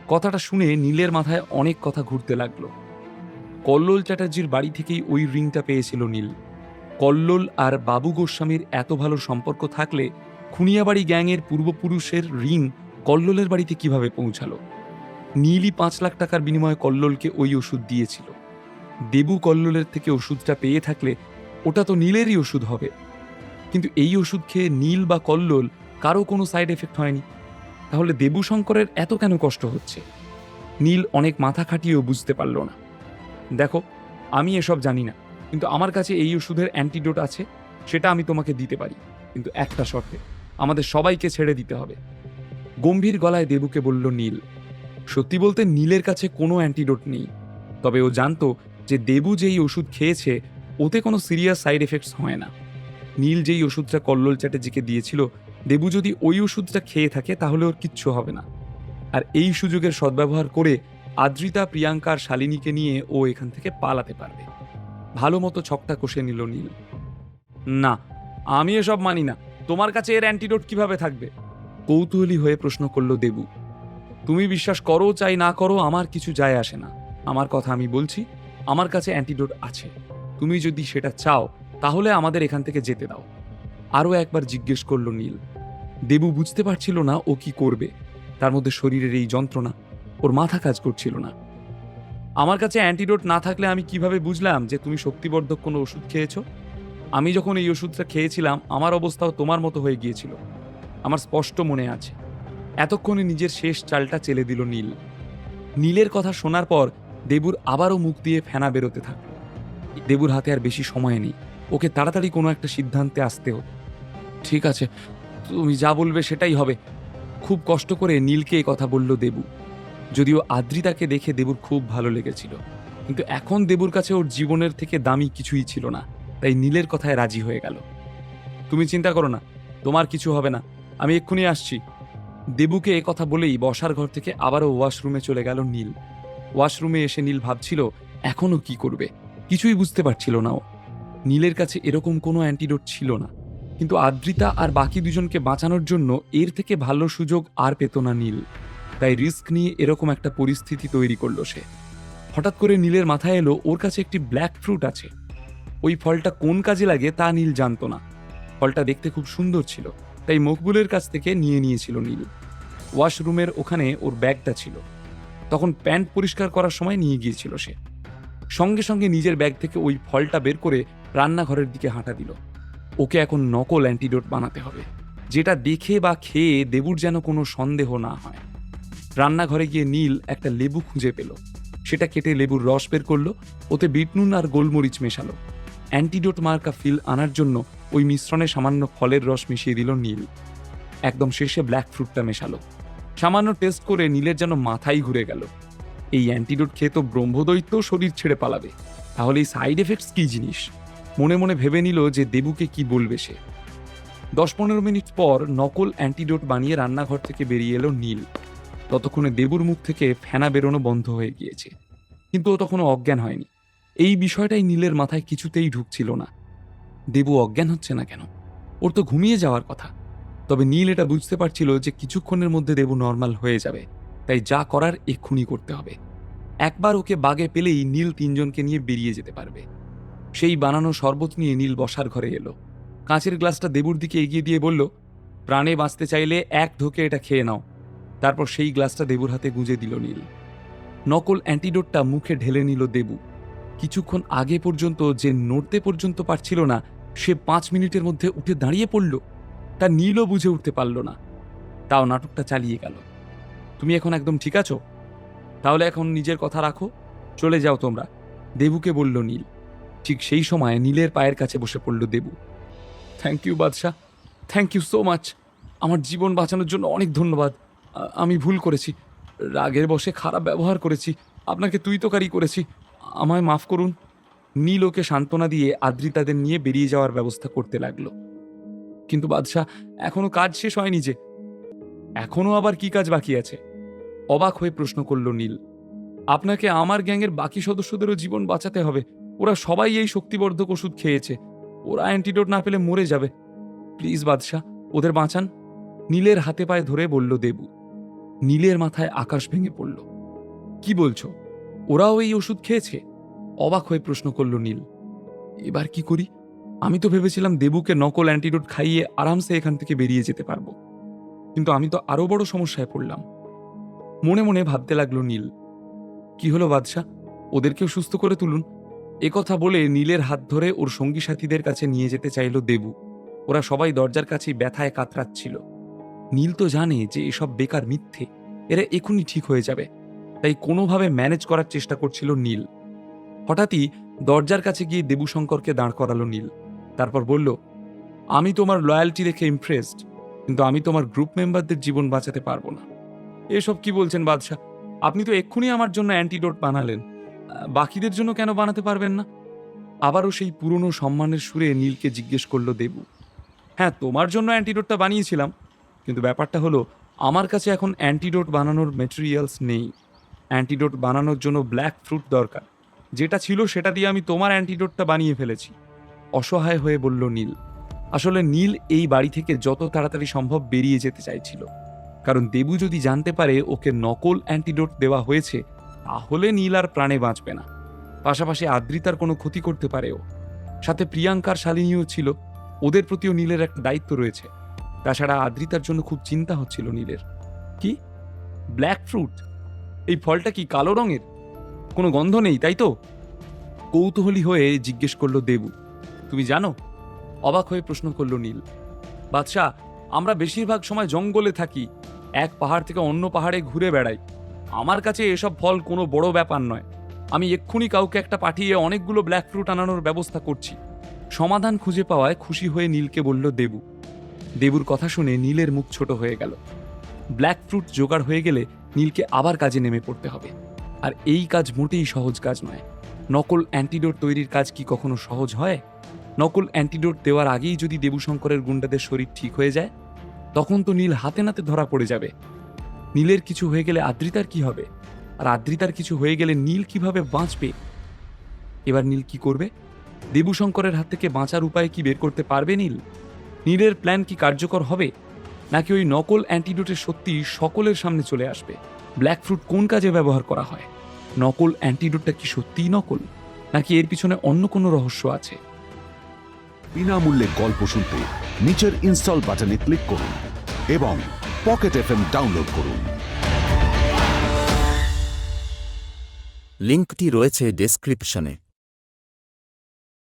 কথাটা শুনে নীলের মাথায় অনেক কথা ঘুরতে লাগলো। কল্লোল চ্যাটার্জির বাড়ি থেকেই ওই রিংটা পেয়েছিল নীল। কল্লোল আর বাবু গোস্বামীর এত ভালো সম্পর্ক থাকলে খুনিয়াবাড়ি গ্যাংয়ের পূর্বপুরুষের রিং কল্লোলের বাড়িতে কিভাবে পৌঁছালো? নীলই 5 লাখ টাকার বিনিময়ে কল্লোলকে ওই ওষুধ দিয়েছিল। দেবু কল্লোলের থেকে ওষুধটা পেয়ে থাকলে ওটা তো নীলেরই ওষুধ হবে। কিন্তু এই ওষুধ খেয়ে নীল বা কল্লোল কারো কোনো সাইড এফেক্ট হয়নি। তাহলে দেবু শঙ্করের এত কেন কষ্ট হচ্ছে? নীল অনেক মাথা খাটিয়েও বুঝতে পারল না। দেখো, আমি এসব জানি না, কিন্তু আমার কাছে এই ওষুধের অ্যান্টিডোট আছে, সেটা আমি তোমাকে দিতে পারি, কিন্তু একটা শর্তে, আমাদের সবাইকে ছেড়ে দিতে হবে। গম্ভীর গলায় দেবুকে বলল নীল। সত্যি বলতে নীলের কাছে কোনো অ্যান্টিডোট নেই, তবে ও জানতো যে দেবু যেই ওষুধ খেয়েছে ওতে কোনো সিরিয়াস সাইড এফেক্টস হয় না। নীল যেই ওষুধটা কল্লোল চ্যাটার্জিকে দিয়েছিল, দেবু যদি ওই ওষুধটা খেয়ে থাকে তাহলে ওর কিচ্ছু হবে না। আর এই সুযোগের সদ্ব্যবহার করে আদ্রিতা, প্রিয়াঙ্কা আর শালিনীকে নিয়ে ও এখান থেকে পালাতে পারবে। ভালো মতো ছকটা কষে নিল নীল। না, আমি এসব মানি না। তোমার কাছে এর অ্যান্টিডোট কিভাবে থাকবে? কৌতূহলী হয়ে প্রশ্ন করল দেবু। তুমি বিশ্বাস করো চাই না করো আমার কিছু যায় আসে না। আমার কথা আমি বলছি, আমার কাছে অ্যান্টিডোট আছে। তুমি যদি সেটা চাও তাহলে আমাদের এখান থেকে যেতে দাও। আরও একবার জিজ্ঞেস করল নীল। দেবু বুঝতে পারছিল না ও কি করবে। তার মধ্যে শরীরের এই যন্ত্রণা, ওর মাথা কাজ করছিল না। আমার কাছে অ্যান্টিডোট না থাকলে আমি কিভাবে বুঝলাম যে তুমি শক্তিবর্ধক কোনো ওষুধ খেয়েছো? আমি যখন এই ওষুধটা খেয়েছিলাম আমার অবস্থাও তোমার মতো হয়ে গিয়েছিল, আমার স্পষ্ট মনে আছে। এতক্ষণে নিজের শেষ চালটা চেলে দিল নীল। নীলের কথা শোনার পর দেবুর আবারও মুখ দিয়ে ফেনা বেরোতে থাকল। দেবুর হাতে আর বেশি সময় নেই, ওকে তাড়াতাড়ি কোনো একটা সিদ্ধান্তে আসতে হতো। ঠিক আছে, তুমি যা বলবে সেটাই হবে। খুব কষ্ট করে নীলকে এই কথা বলল দেবু। যদিও আদ্রিতাকে দেখে দেবুর খুব ভালো লেগেছিল, কিন্তু এখন দেবুর কাছে ওর জীবনের থেকে দামি কিছুই ছিল না, তাই নীলের কথায় রাজি হয়ে গেল। তুমি চিন্তা করো না, তোমার কিছু হবে না, আমি এক্ষুনি আসছি। দেবুকে এ কথা বলেই বসার ঘর থেকে আবারও ওয়াশরুমে চলে গেল নীল। ওয়াশরুমে এসে নীল ভাবছিল এখনও কি করবে, কিছুই বুঝতে পারছিল না ও। নীলের কাছে এরকম কোনো অ্যান্টিডোট ছিল না, কিন্তু আদ্রিতা আর বাকি দুজনকে বাঁচানোর জন্য এর থেকে ভালো সুযোগ আর পেত না নীল। তাই রিস্ক নিয়ে এরকম একটা পরিস্থিতি তৈরি করলো সে। হঠাৎ করে নীলের মাথায় এলো ওর কাছে একটি ব্ল্যাক ফ্রুট আছে। ওই ফলটা কোন কাজে লাগে তা নীল জানতো না। ফলটা দেখতে খুব সুন্দর ছিল, তাই মকবুলের কাছ থেকে নিয়ে নিয়েছিল নীল। ওয়াশরুমের ওখানে ওর ব্যাগটা ছিল, তখন প্যান্ট পরিষ্কার করার সময় নিয়ে গিয়েছিল সে। সঙ্গে সঙ্গে নিজের ব্যাগ থেকে ওই ফলটা বের করে রান্নাঘরের দিকে হাঁটা দিল। ওকে এখন নকল অ্যান্টিডোট বানাতে হবে, যেটা দেখে বা খেয়ে দেবুর যেন কোনো সন্দেহ না হয়। রান্নাঘরে গিয়ে নীল একটা লেবু খুঁজে পেল, সেটা কেটে লেবুর রস বের করলো, ওতে বিট নুন আর গোলমরিচ মেশালো। অ্যান্টিডোট মার্কা ফিল আনার জন্য ওই মিশ্রণে সামান্য ফলের রস মিশিয়ে দিল নীল। একদম শেষে ব্ল্যাক ফ্রুটটা মেশালো। সামান্য টেস্ট করে নীলের যেন মাথাই ঘুরে গেল। এই অ্যান্টিডোট খেয়ে তো ব্রহ্মদৈত্য শরীর ছেড়ে পালাবে, তাহলে এই সাইড এফেক্টস কি জিনিস? মনে মনে ভেবে নিল যে দেবুকে কি বলবে সে। 10-15 মিনিট পর নকল অ্যান্টিডোট বানিয়ে রান্নাঘর থেকে বেরিয়ে এলো নীল। ততক্ষণে দেবুর মুখ থেকে ফেনা বেরোনো বন্ধ হয়ে গিয়েছে, কিন্তু ও তখনও অজ্ঞান হয়নি। এই বিষয়টাই নীলের মাথায় কিছুতেই ঢুকছিল না। দেবু অজ্ঞান হচ্ছে না কেন? ওর তো ঘুমিয়ে যাওয়ার কথা। তবে নীল এটা বুঝতে পারছিল যে কিছুক্ষণের মধ্যে দেবু নর্মাল হয়ে যাবে, তাই যা করার এক্ষুনি করতে হবে। একবার ওকে বাগে পেলেই নীল 3জনকে নিয়ে বেরিয়ে যেতে পারবে। সেই বানানো শরবত নিয়ে নীল বসার ঘরে এলো। কাঁচের গ্লাসটা দেবুর দিকে এগিয়ে দিয়ে বলল, প্রাণে বাঁচতে চাইলে এক ঢোকে এটা খেয়ে নাও। তারপর সেই গ্লাসটা দেবুর হাতে গুঁজে দিল নীল। নকল অ্যান্টিডোটটা মুখে ঢেলে নিল দেবু। কিছুক্ষণ আগে পর্যন্ত যে নড়তে পর্যন্ত পারছিল না, সে 5 মিনিটের মধ্যে উঠে দাঁড়িয়ে পড়ল। তা নীলও বুঝে উঠতে পারল না, তাও নাটকটা চালিয়ে গেল। তুমি এখন একদম ঠিক আছো? তাহলে এখন নিজের কথা রাখো, চলে যাও তোমরা, দেবুকে বলল নীল। ঠিক সেই সময় নীলের পায়ের কাছে বসে পড়ল দেবু। থ্যাংক ইউ বাদশাহ, থ্যাংক ইউ সো মাচ। আমার জীবন বাঁচানোর জন্য অনেক ধন্যবাদ। আমি ভুল করেছি, রাগের বশে খারাপ ব্যবহার করেছি, আপনাকে তুই তোকারি করেছি, আমায় মাফ করুন। নীল ওকে সান্ত্বনা দিয়ে আদ্রিতাদের নিয়ে বেরিয়ে যাওয়ার ব্যবস্থা করতে লাগলো। কিন্তু বাদশাহ, এখনো কাজ শেষ হয়নি যে। এখনো আবার কি কাজ বাকি আছে? অবাক হয়ে প্রশ্ন করল নীল। আপনাকে আমার গ্যাংয়ের বাকি সদস্যদেরও জীবন বাঁচাতে হবে। ওরা সবাই এই শক্তিবর্ধক ওষুধ খেয়েছে, ওরা অ্যান্টিডোট না পেলে মরে যাবে। প্লিজ বাদশাহ, ওদের বাঁচান। নীলের হাতে পায়ে ধরে বলল দেবু। নীলের মাথায় আকাশ ভেঙে পড়ল। কি বলছো? ওরাও এই ওষুধ খেয়েছে? অবাক হয়ে প্রশ্ন করল নীল। এবার কি করি? আমি তো ভেবেছিলাম দেবুকে নকল অ্যান্টিডোট খাইয়ে আরামসে এখান থেকে বেরিয়ে যেতে পারবো, কিন্তু আমি তো আরো বড় সমস্যায় পড়লাম। মনে মনে ভাবতে লাগলো নীল। কি হলো বাদশাহ, ওদেরকেও সুস্থ করে তুলুন। একথা বলে নীলের হাত ধরে ওর সঙ্গী সাথীদের কাছে নিয়ে যেতে চাইল দেবু। ওরা সবাই দরজার কাছেই ব্যথায় কাতরাচ্ছিল। নীল তো জানে যে এসব বেকার মিথ্যে, এরা এখনই ঠিক হয়ে যাবে, তাই কোনোভাবে ম্যানেজ করার চেষ্টা করছিল নীল। হঠাৎই দরজার কাছে গিয়ে দেবুশঙ্করকে দাঁড় করালো নীল। তারপর বলল, আমি তোমার লয়্যালটি দেখে ইমপ্রেসড, কিন্তু আমি তোমার গ্রুপ মেম্বারদের জীবন বাঁচাতে পারবো না। এসব কি বলছেন বাদশাহ? আপনি তো এক্ষুনি আমার জন্য অ্যান্টিডোট বানালেন, বাকিদের জন্য কেন বানাতে পারবেন না? আবারও সেই পুরনো সম্মানের সুরে নীলকে জিজ্ঞেস করল দেবু। হ্যাঁ, তোমার জন্য অ্যান্টিডোটটা বানিয়েছিলাম, কিন্তু ব্যাপারটা হলো আমার কাছে এখন অ্যান্টিডোট বানানোর ম্যাটেরিয়ালস নেই। অ্যান্টিডোট বানানোর জন্য ব্ল্যাক ফ্রুট দরকার। যেটা ছিল সেটা দিয়ে আমি তোমার অ্যান্টিডোটটা বানিয়ে ফেলেছি। অসহায় হয়ে বলল নীল। আসলে নীল এই বাড়ি থেকে যত তাড়াতাড়ি সম্ভব বেরিয়ে যেতে চাইছিল, কারণ দেবু যদি জানতে পারে ওকে নকল অ্যান্টিডোট দেওয়া হয়েছে, তাহলে নীল আর প্রাণে বাঁচবে না। পাশাপাশি আদ্রিতার কোনো ক্ষতি করতে পারে ও। সাথে প্রিয়াঙ্কার শালিনীও ছিল, ওদের প্রতিও নীলের একটা দায়িত্ব রয়েছে। তাছাড়া আদ্রিতার জন্য খুব চিন্তা হচ্ছিল নীলের। কি ব্ল্যাক ফ্রুট? এই ফলটা কি কালো রঙের? কোনো গন্ধ নেই, তাই তো? কৌতূহলী হয়ে জিজ্ঞেস করলো দেবু। তুমি জানো? অবাক হয়ে প্রশ্ন করলো নীল। বাদশাহ, আমরা বেশিরভাগ সময় জঙ্গলে থাকি, এক পাহাড় থেকে অন্য পাহাড়ে ঘুরে বেড়াই। আমার কাছে এসব ফল কোনো বড় ব্যাপার নয়। আমি এক্ষুনি কাউকে একটা পাঠিয়ে অনেকগুলো ব্ল্যাক ফ্রুট আনানোর ব্যবস্থা করছি। সমাধান খুঁজে পাওয়ায় খুশি হয়ে নীলকে বলল দেবু। দেবুর কথা শুনে নীলের মুখ ছোট হয়ে গেল। ব্ল্যাক ফ্রুট জোগাড় হয়ে গেলে নীলকে আবার কাজে নেমে পড়তে হবে। আর এই কাজ মোটেই সহজ কাজ নয়। নকল অ্যান্টিডোট তৈরির কাজ কি কখনো সহজ হয়? নকল অ্যান্টিডোট দেওয়ার আগেই যদি দেবুশঙ্করের গুন্ডাদের শরীর ঠিক হয়ে যায়, তখন তো নীল হাতে নাতে ধরা পড়ে যাবে। নীলের কিছু হয়ে গেলে আদ্রিতার কি হবে? আর আদ্রিতার কিছু হয়ে গেলে নীল কিভাবে বাঁচবে? এবার নীল কি করবে? দেবুশঙ্করের হাত থেকে বাঁচার উপায় কি বের করতে পারবে নীল? নীলের প্ল্যান কি কার্যকর হবে, নাকি ওই নকল অ্যান্টিডোটের সত্যি সকলের সামনে চলে আসবে? ব্ল্যাক ফ্রুট কোন কাজে ব্যবহার করা হয়? নকল অ্যান্টিডোটটা কি সত্যিই নকল, নাকি এর পিছনে অন্য কোনো রহস্য আছে? বিনামূল্যে গল্প শুনতে নিচের ইনস্টল বাটনে ক্লিক করুন এবং পকেট এফএম ডাউনলোড করুন। লিঙ্কটি রয়েছে ডেসক্রিপশনে।